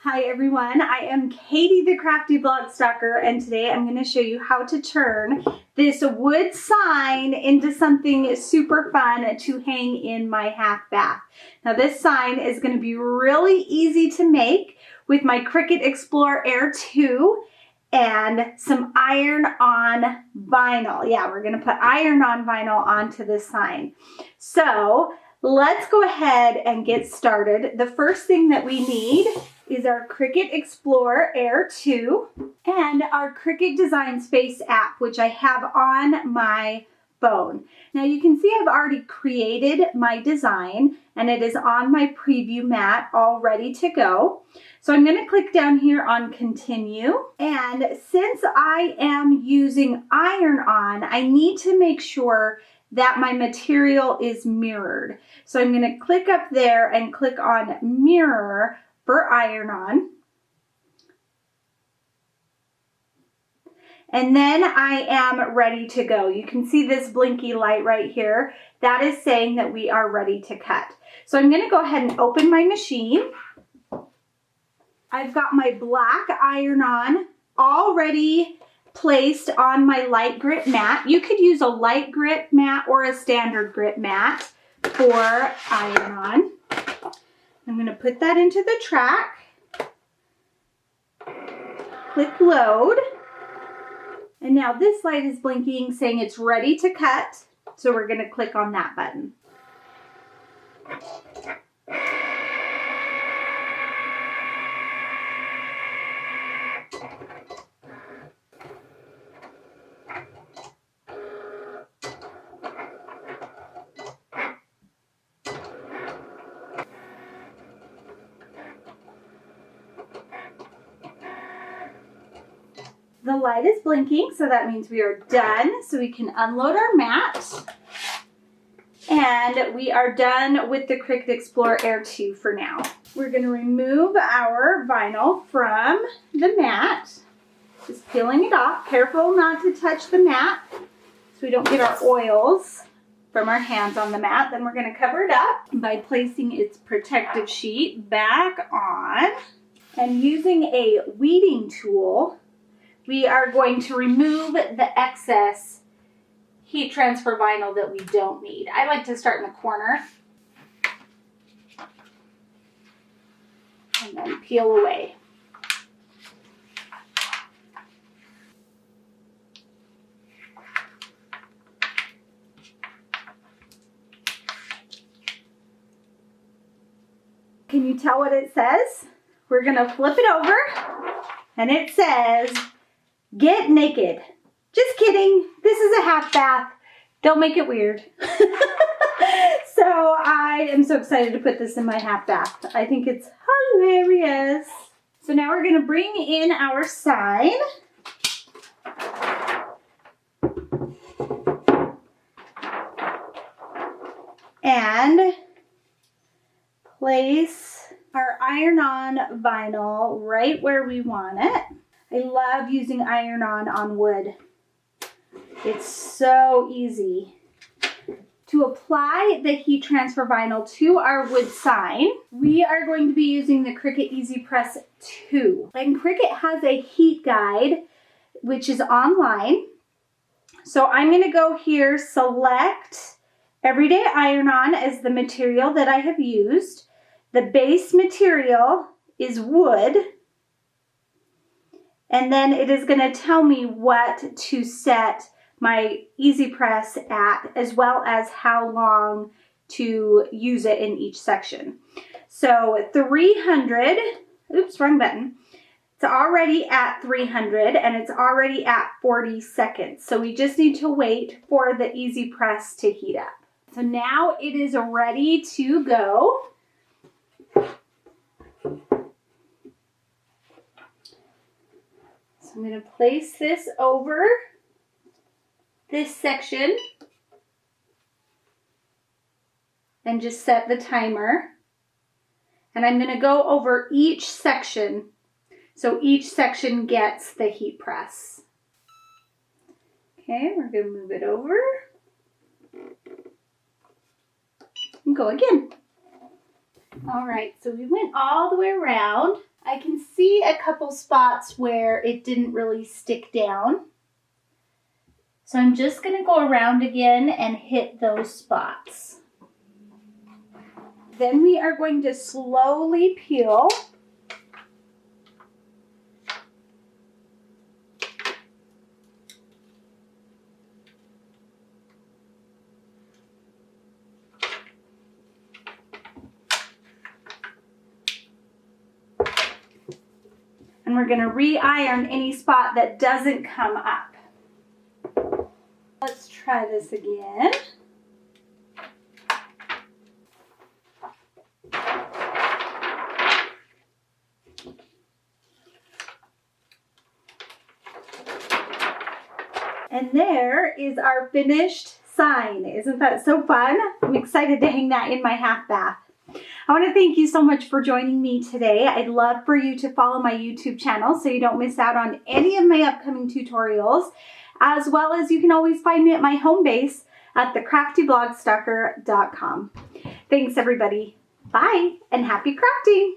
Hi everyone, I am Katie the Crafty Blog Stalker, and today I'm going to show you how to turn this wood sign into something super fun to hang in my half bath. Now this sign is going to be really easy to make with my Cricut Explore Air 2 and some iron-on vinyl. Yeah, we're going to put iron-on vinyl onto this sign. So let's go ahead and get started. The first thing that we need is our Cricut Explore Air 2 and our Cricut Design Space app, which I have on my phone. Now you can see I've already created my design and it is on my preview mat all ready to go. So I'm going to click down here on continue, and since I am using iron-on, I need to make sure that my material is mirrored. So I'm going to click up there and click on mirror for iron-on. And then I am ready to go. You can see this blinky light right here. That is saying that we are ready to cut. So I'm going to go ahead and open my machine. I've got my black iron-on already placed on my light grip mat. You could use a light grip mat or a standard grip mat for iron-on. I'm going to put that into the track. Click load. And now this light is blinking saying it's ready to cut. So we're going to click on that button. The light is blinking, so that means we are done. So we can unload our mat. And we are done with the Cricut Explore Air 2 for now. We're going to remove our vinyl from the mat. Just peeling it off. Careful not to touch the mat so we don't get our oils from our hands on the mat. Then we're going to cover it up by placing its protective sheet back on. And using a weeding tool, we are going to remove the excess heat transfer vinyl that we don't need. I like to start in the corner and then peel away. Can you tell what it says? We're going to flip it over and it says, "Get naked." Just kidding. This is a half bath. Don't make it weird. So I am so excited to put this in my half bath. I think it's hilarious. So now we're going to bring in our sign. And place our iron-on vinyl right where we want it. I love using iron-on on wood. It's so easy. To apply the heat transfer vinyl to our wood sign, we are going to be using the Cricut Easy Press 2. And Cricut has a heat guide, which is online. So I'm going to go here, select Everyday Iron-On as the material that I have used. The base material is wood. And then it is going to tell me what to set my Easy Press at, as well as how long to use it in each section. So 300, oops, wrong button. It's already at 300 and it's already at 40 seconds. So we just need to wait for the Easy Press to heat up. So now it is ready to go. I'm going to place this over this section and just set the timer. And I'm going to go over each section so each section gets the heat press. Okay, we're going to move it over and go again. All right, so we went all the way around. I can couple spots where it didn't really stick down. So I'm just going to go around again and hit those spots. Then we are going to slowly peel. And we're going to re-iron any spot that doesn't come up. Let's try this again. And there is our finished sign. Isn't that so fun? I'm excited to hang that in my half bath. I want to thank you so much for joining me today. I'd love for you to follow my YouTube channel so you don't miss out on any of my upcoming tutorials, as well as you can always find me at my home base at thecraftyblogstalker.com. Thanks everybody. Bye and happy crafting.